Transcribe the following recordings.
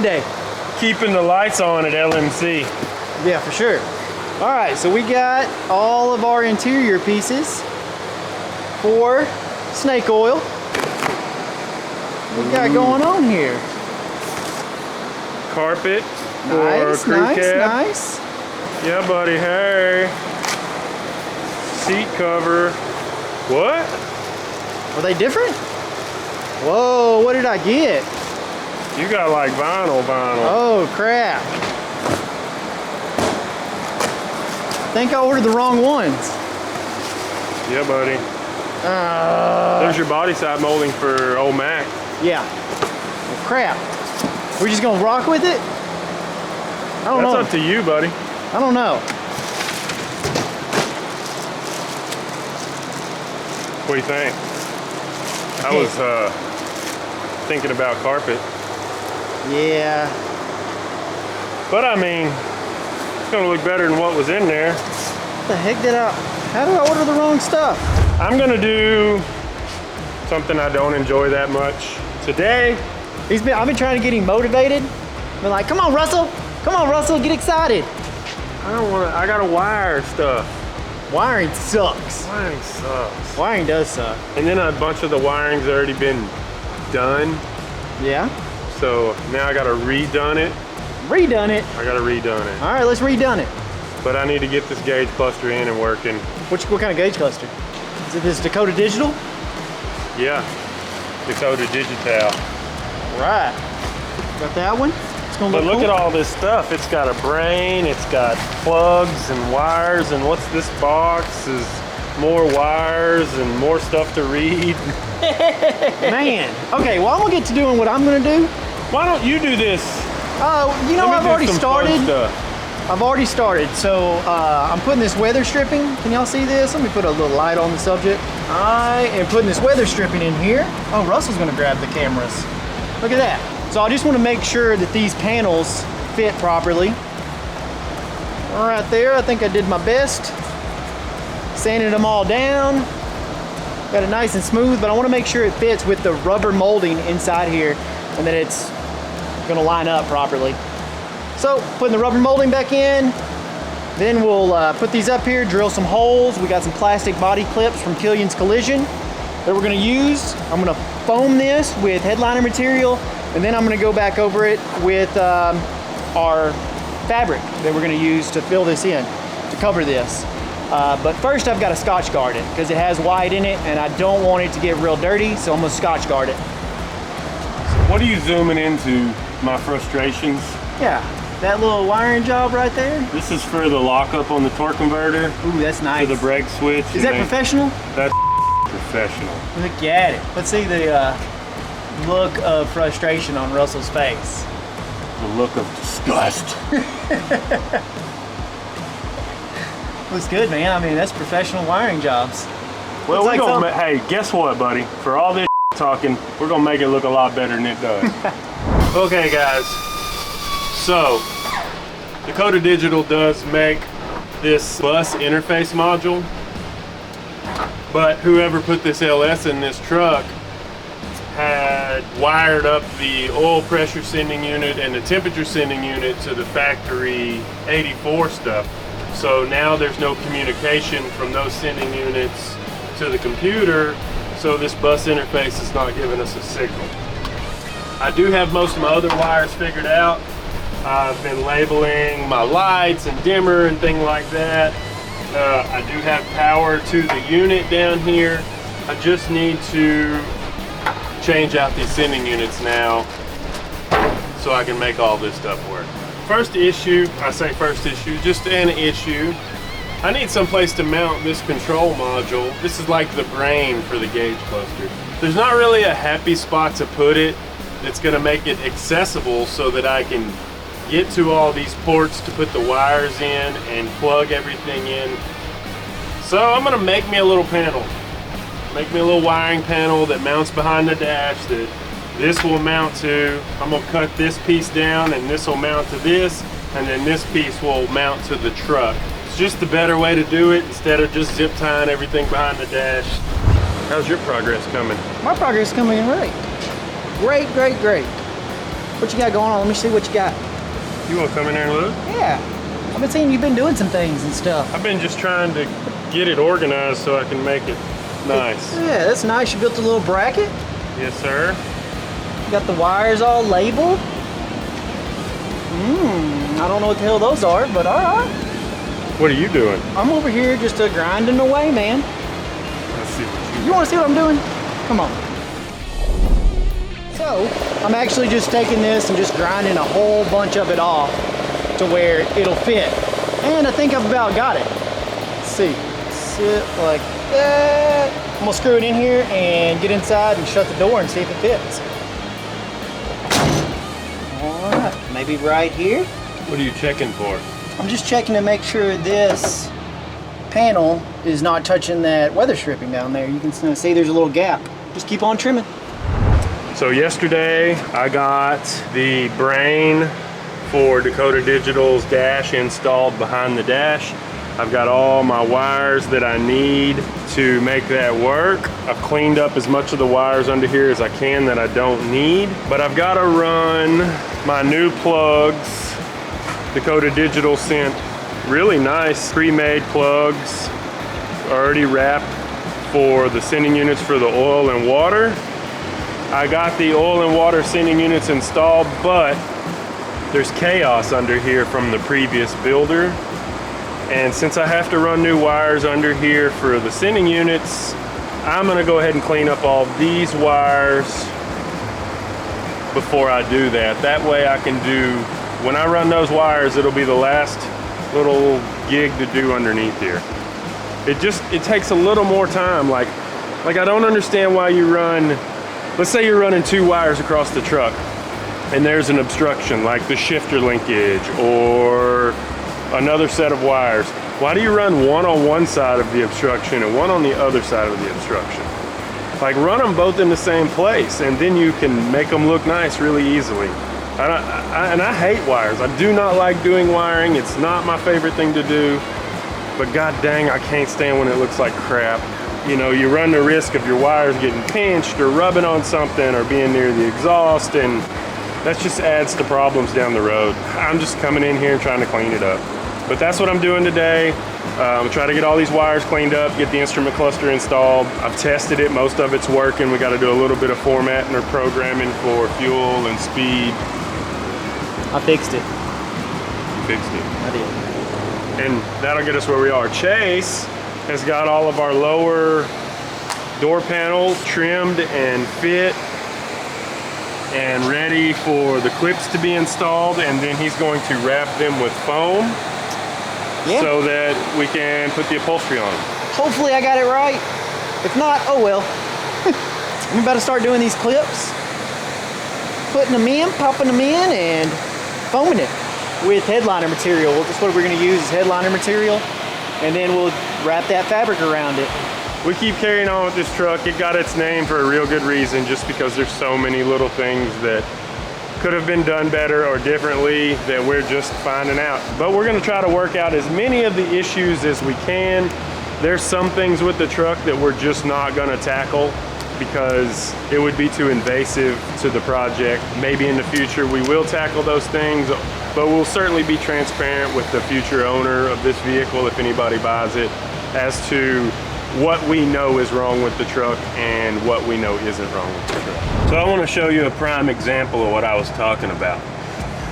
today? Keeping the lights on at LMC. Yeah, for sure. All right, so we got all of our interior pieces for snake oil. What we got going on here? Carpet Nice, for crew nice, cab. nice. Yeah, buddy, hey. Seat cover. What? Are they different? Whoa, what did I get? You got like vinyl. Oh, crap. I think I ordered the wrong ones. Yeah, buddy. There's your body side molding for old Mac. Yeah. Well, crap. We're just gonna rock with it? I don't know. That's up to you, buddy. I don't know. What do you think? I was thinking about carpet. Yeah. But I mean, it's gonna look better than what was in there. What the heck did how did I order the wrong stuff? I'm gonna do something I don't enjoy that much today. I've been trying to get him motivated. Been like, come on, Russell, get excited. I don't wanna, I gotta wire stuff. Wiring sucks. Wiring sucks. Wiring does suck. And then a bunch of the wiring's already been done. Yeah? So now I gotta redone it. Redone it? I gotta redone it. All right, let's redone it. But I need to get this gauge cluster in and working. What kind of gauge cluster? Is it this Dakota Digital? Yeah, Dakota Digital. Right. Got that one? It's gonna But look look cool. at all this stuff. It's got a brain, it's got plugs and wires, and what's this box is more wires and more stuff to read. Man. Okay, well, I'm gonna get to doing what I'm gonna do. Why don't you do this? You know, Let me I've do already some fun started. stuff. I've already started. So I'm putting this weather stripping. Can y'all see this? Let me put a little light on the subject. I am putting this weather stripping in here. Oh, Russell's gonna grab the cameras. Look at that. So I just want to make sure that these panels fit properly. Right there, I think I did my best. Sanded them all down. Got it nice and smooth, but I want to make sure it fits with the rubber molding inside here and that it's gonna line up properly. So putting the rubber molding back in, then we'll put these up here, drill some holes. We got some plastic body clips from Killian's Collision that we're gonna use. I'm gonna foam this with headliner material, and then I'm gonna go back over it with our fabric that we're gonna use to fill this in, to cover this. But first I've got to Scotch guard it because it has white in it and I don't want it to get real dirty, so I'm gonna Scotch guard it. What are you zooming into my frustrations? Yeah, that little wiring job right there. This is for the lockup on the torque converter. Ooh, that's nice. To the brake switch. Is that professional? That's professional. Look at it. Let's see the look of frustration on Russell's face. The look of disgust. Looks good, man. I mean, that's professional wiring jobs. Well, Looks we're like gonna hey, guess what, buddy? For all this talking, we're gonna make it look a lot better than it does. Okay, guys. So, Dakota Digital does make this bus interface module, but whoever put this LS in this truck had wired up the oil pressure sending unit and the temperature sending unit to the factory 84 stuff. So now there's no communication from those sending units to the computer, so this bus interface is not giving us a signal. I do have most of my other wires figured out. I've been labeling my lights and dimmer and things like that. I do have power to the unit down here. I just need to change out these sending units now so I can make all this stuff work. First issue, I say first issue, just an issue. I need some place to mount this control module. This is like the brain for the gauge cluster. There's not really a happy spot to put it that's gonna make it accessible so that I can get to all these ports to put the wires in and plug everything in. So I'm gonna make me a little panel. Make me a little wiring panel that mounts behind the dash that this will mount to. I'm gonna cut this piece down and this will mount to this, and then this piece will mount to the truck. It's just the better way to do it instead of just zip tying everything behind the dash. How's your progress coming? My progress is coming in right. Great, great, great. What you got going on? Let me see what you got. You want to come in there and look? Yeah. I've been seeing you've been doing some things and stuff. I've been just trying to get it organized so I can make it nice. Yeah, that's nice. You built a little bracket. Yes, sir. You got the wires all labeled. I don't know what the hell those are, but all right. What are you doing? I'm over here just grinding away, man. Let's see what You want to see what I'm doing? Come on. So, I'm actually just taking this and just grinding a whole bunch of it off to where it'll fit. And I think I've about got it. Let's see. Sit like that. I'm gonna screw it in here and get inside and shut the door and see if it fits. All right, maybe right here. What are you checking for? I'm just checking to make sure this panel is not touching that weather stripping down there. You can see there's a little gap. Just keep on trimming. So yesterday I got the brain for Dakota Digital's dash installed behind the dash. I've got all my wires that I need to make that work. I've cleaned up as much of the wires under here as I can that I don't need, but I've got to run my new plugs. Dakota Digital sent really nice pre-made plugs already wrapped for the sending units for the oil and water. I got the oil and water sending units installed, but there's chaos under here from the previous builder. And since I have to run new wires under here for the sending units, I'm gonna go ahead and clean up all these wires before I do that. That way I can do, when I run those wires, it'll be the last little gig to do underneath here. It takes a little more time. Like I don't understand why you run, let's say you're running 2 wires across the truck and there's an obstruction like the shifter linkage or another set of wires. Why do you run one on one side of the obstruction and one on the other side of the obstruction? Like, run them both in the same place and then you can make them look nice really easily. And I hate wires. I do not like doing wiring. It's not my favorite thing to do, but god dang, I can't stand when it looks like crap. You know, you run the risk of your wires getting pinched or rubbing on something or being near the exhaust, and that just adds to problems down the road. I'm just coming in here and trying to clean it up. But that's what I'm doing today. I'm trying to get all these wires cleaned up, get the instrument cluster installed. I've tested it, most of it's working. We got to do a little bit of formatting or programming for fuel and speed. I fixed it. You fixed it. I did. And that'll get us where we are. Chase has got all of our lower door panels trimmed and fit and ready for the clips to be installed, and then he's going to wrap them with foam so that we can put the upholstery on them. Hopefully I got it right. If not, oh well. I'm about to start doing these clips, putting them in, popping them in, and foaming it with headliner material. That's what we're going to use, is headliner material, and then we'll wrap that fabric around it. We keep carrying on with this truck. It got its name for a real good reason, just because there's so many little things that could have been done better or differently that we're just finding out. But we're gonna try to work out as many of the issues as we can. There's some things with the truck that we're just not gonna tackle because it would be too invasive to the project. Maybe in the future we will tackle those things, but we'll certainly be transparent with the future owner of this vehicle, if anybody buys it, as to what we know is wrong with the truck and what we know isn't wrong with the truck. So I want to show you a prime example of what I was talking about.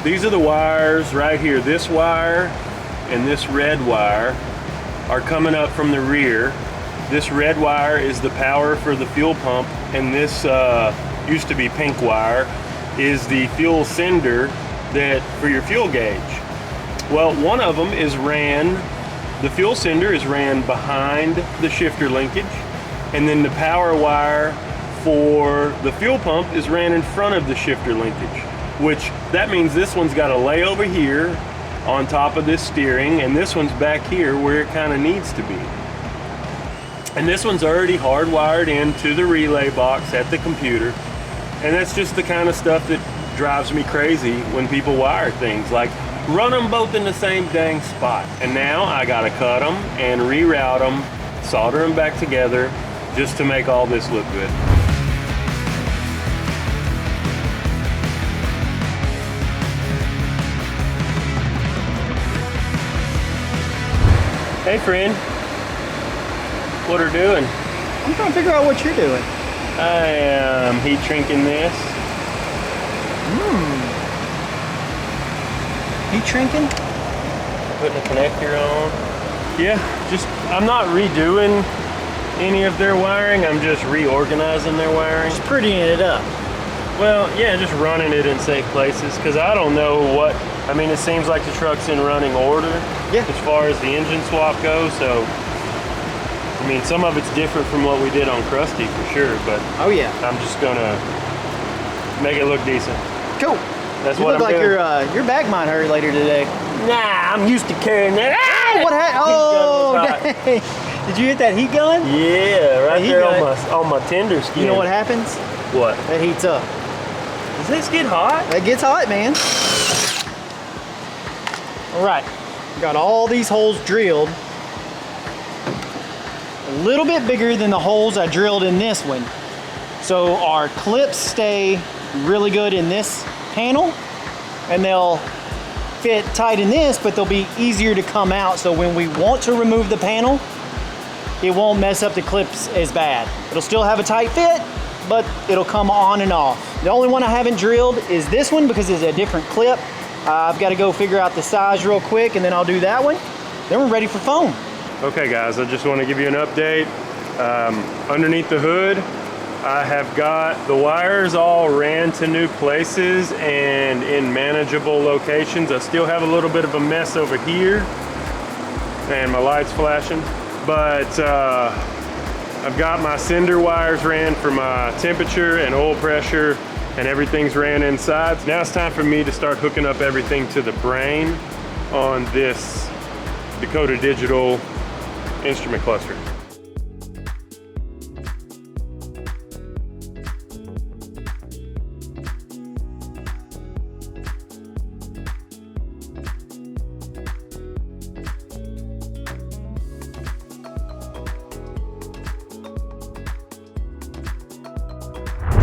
These are the wires right here. This wire and this red wire are coming up from the rear. This red wire is the power for the fuel pump, and this used to be pink wire is the fuel sender that for your fuel gauge. Well, one of them is the fuel sender is ran behind the shifter linkage, and then the power wire for the fuel pump is ran in front of the shifter linkage, which that means this one's got to lay over here on top of this steering, and this one's back here where it kind of needs to be. And this one's already hardwired into the relay box at the computer, and that's just the kind of stuff that drives me crazy when people wire things. Like, run them both in the same dang spot. And now I gotta cut them and reroute them, solder them back together just to make all this look good. Hey friend. What are you doing? I'm trying to figure out what you're doing. I am heat shrinking this. Heat shrinking? Putting a connector on. Yeah, I'm not redoing any of their wiring. I'm just reorganizing their wiring. Just prettying it up. Well, yeah, just running it in safe places, because I don't know what, I mean, it seems like the truck's in running order as far as the engine swap goes, so, I mean, some of it's different from what we did on Krusty for sure, but oh yeah, I'm just gonna make it look decent. Cool. That's you what look I'm like doing. your back might hurt later today. Nah, I'm used to carrying that. Ah! What happened? Oh, dang. Did you hit that heat gun? Yeah, right there on my tender skin. You know what happens? What? That heats up. Does this get hot? That gets hot, man. All right, got all these holes drilled. A little bit bigger than the holes I drilled in this one. So our clips stay really good in this panel, and they'll fit tight in this, but they'll be easier to come out. So when we want to remove the panel, it won't mess up the clips as bad. It'll still have a tight fit, but it'll come on and off. The only one I haven't drilled is this one because it's a different clip. I've got to go figure out the size real quick, and then I'll do that one. Then we're ready for foam. Okay guys, I just want to give you an update. Underneath the hood, I have got the wires all ran to new places and in manageable locations. I still have a little bit of a mess over here, and my light's flashing, but I've got my cinder wires ran for my temperature and oil pressure, and everything's ran inside. So now it's time for me to start hooking up everything to the brain on this Dakota Digital instrument cluster.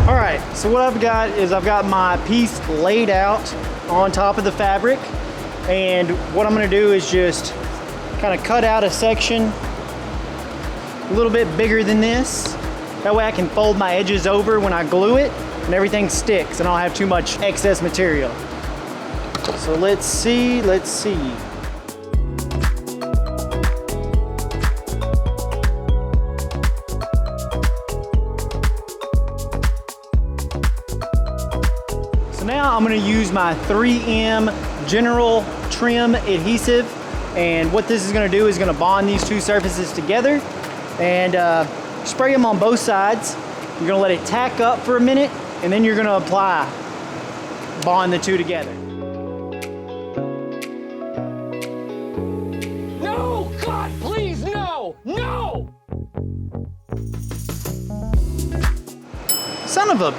All right, so what I've got is I've got my piece laid out on top of the fabric, and what I'm gonna do is just kind of cut out a section a little bit bigger than this. That way I can fold my edges over when I glue it and everything sticks and I don't have too much excess material. So let's see. So now I'm going to use my 3M General Trim adhesive, and what this is going to do is going to bond these two surfaces together and spray them on both sides. You're going to let it tack up for a minute, and then you're going to bond the two together. No! God, please, no! No! Son of a...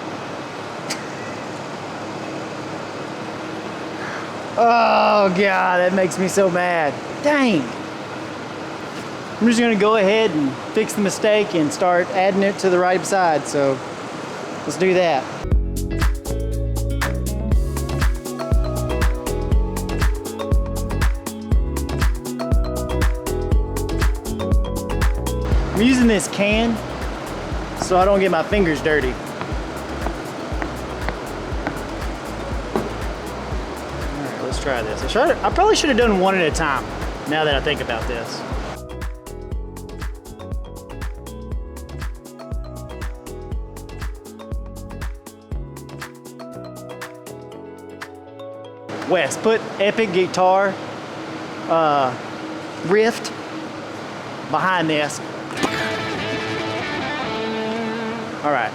Oh God, that makes me so mad. Dang. I'm just gonna go ahead and fix the mistake and start adding it to the right side, so let's do that. I'm using this can so I don't get my fingers dirty. Alright, let's try this. I probably should have done one at a time, now that I think about this. Wes, put epic guitar riff behind this. All right.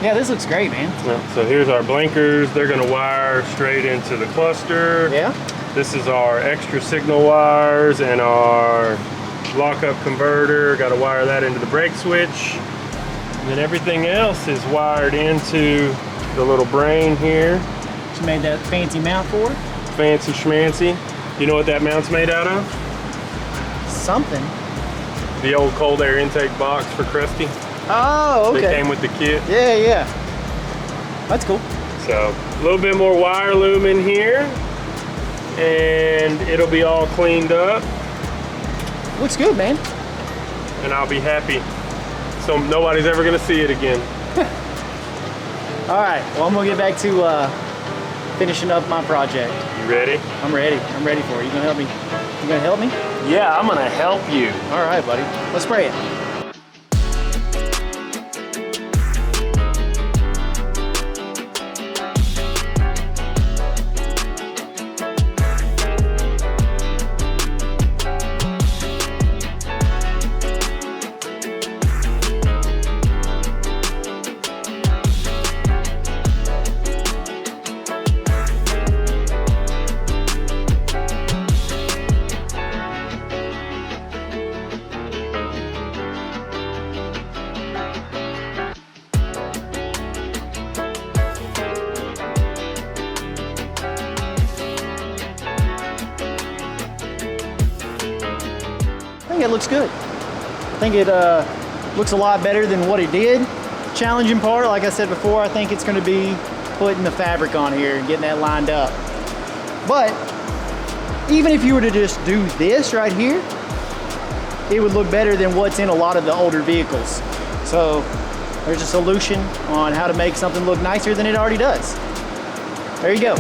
Yeah, this looks great, man. So here's our blinkers. They're gonna wire straight into the cluster. Yeah. This is our extra signal wires and our lockup converter. Got to wire that into the brake switch. And then everything else is wired into the little brain here. She made that fancy mount for it. Fancy schmancy. You know what that mount's made out of? Something. The old cold air intake box for Krusty. Oh, okay. They came with the kit. Yeah, yeah. That's cool. So a little bit more wire loom in here, and it'll be all cleaned up. Looks good, man. And I'll be happy. So nobody's ever gonna see it again. All right, well, I'm gonna get back to finishing up my project. You ready? I'm ready. I'm ready for it. You gonna help me? You gonna help me? Yeah, I'm gonna help you. All right, buddy. Let's spray it. I think it looks good. I think it looks a lot better than what it did. Challenging part, like I said before, I think it's going to be putting the fabric on here and getting that lined up. But even if you were to just do this right here, it would look better than what's in a lot of the older vehicles. So there's a solution on how to make something look nicer than it already does. There you go.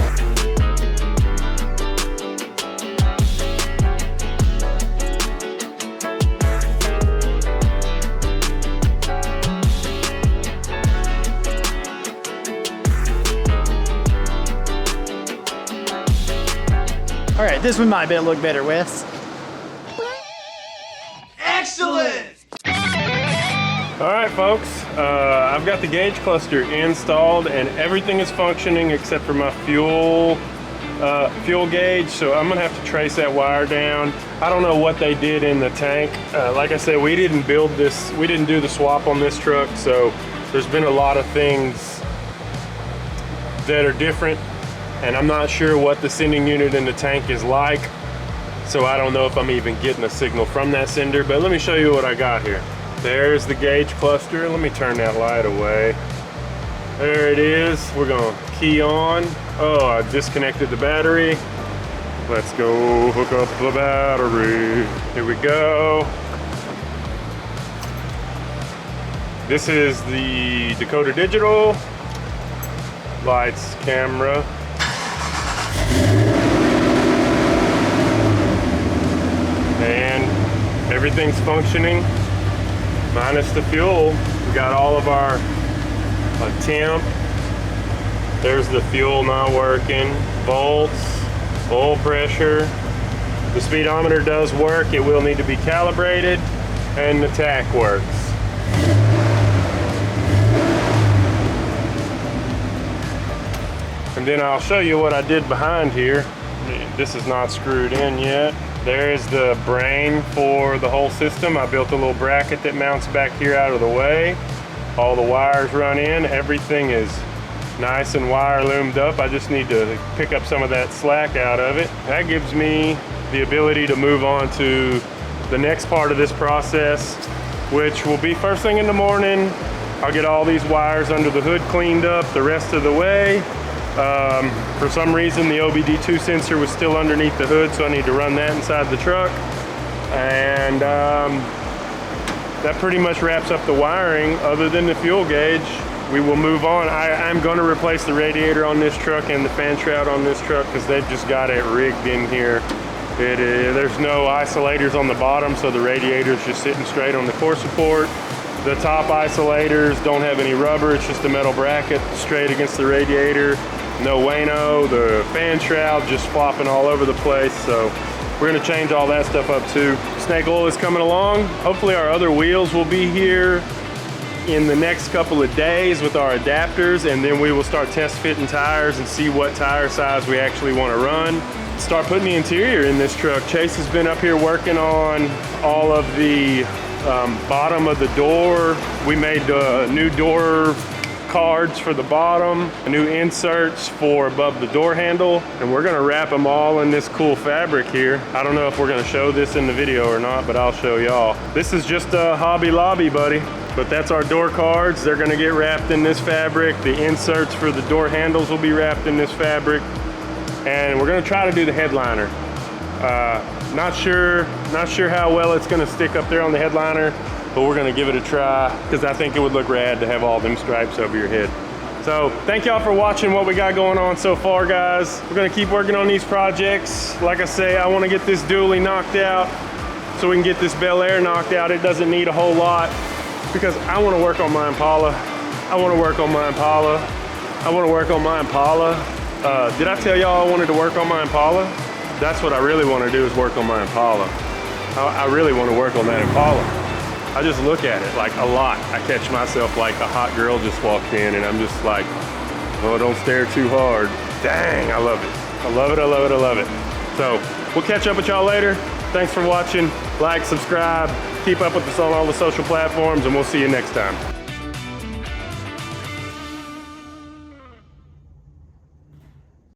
All right, this one might look better, Wes. Excellent! All right, folks, I've got the gauge cluster installed and everything is functioning except for my fuel gauge. So I'm gonna have to trace that wire down. I don't know what they did in the tank. Like I said, we didn't build this, we didn't do the swap on this truck. So there's been a lot of things that are different. And I'm not sure what the sending unit in the tank is like. So I don't know if I'm even getting a signal from that sender, but let me show you what I got here. There's the gauge cluster. Let me turn that light away. There it is. We're gonna key on. Oh, I disconnected the battery. Let's go hook up the battery. Here we go. This is the Dakota Digital. Lights, camera. And everything's functioning minus the fuel. We got all of our temp. There's the fuel not working. Volts, oil pressure. The speedometer does work. It will need to be calibrated, and the tach works. And then I'll show you what I did behind here. This is not screwed in yet. There's the brain for the whole system. I built a little bracket that mounts back here out of the way. All the wires run in. Everything is nice and wire loomed up. I just need to pick up some of that slack out of it. That gives me the ability to move on to the next part of this process, which will be first thing in the morning. I'll get all these wires under the hood cleaned up the rest of the way. For some reason, the OBD2 sensor was still underneath the hood, so I need to run that inside the truck. And that pretty much wraps up the wiring. Other than the fuel gauge, we will move on. I'm going to replace the radiator on this truck and the fan shroud on this truck because they've just got it rigged in here. There's no isolators on the bottom, so the radiator's just sitting straight on the core support. The top isolators don't have any rubber, it's just a metal bracket straight against the radiator. No Wano, the fan shroud just flopping all over the place, so we're gonna change all that stuff up too. Snake oil is coming along. Hopefully our other wheels will be here in the next couple of days with our adapters, and then we will start test fitting tires and see what tire size we actually want to run. Start putting the interior in this truck. Chase has been up here working on all of the bottom of the door. We made new door cards for the bottom, new inserts for above the door handle, and we're gonna wrap them all in this cool fabric here. I don't know if we're gonna show this in the video or not, but I'll show y'all. This is just a Hobby Lobby, buddy, but that's our door cards. They're gonna get wrapped in this fabric. The inserts for the door handles will be wrapped in this fabric, and we're gonna try to do the headliner. Not sure how well it's gonna stick up there on the headliner, but we're gonna give it a try because I think it would look rad to have all them stripes over your head. So thank y'all for watching what we got going on so far, guys. We're gonna keep working on these projects. Like I say, I wanna get this dually knocked out so we can get this Bel Air knocked out. It doesn't need a whole lot because I wanna work on my Impala. I wanna work on my Impala. I wanna work on my Impala. Did I tell y'all I wanted to work on my Impala? That's what I really wanna do, is work on my Impala. I really wanna work on that Impala. I just look at it like a lot. I catch myself like a hot girl just walked in and I'm just like, oh, don't stare too hard. Dang, I love it. I love it, I love it, I love it. So we'll catch up with y'all later. Thanks for watching. Like, subscribe, keep up with us on all the social platforms, and we'll see you next time.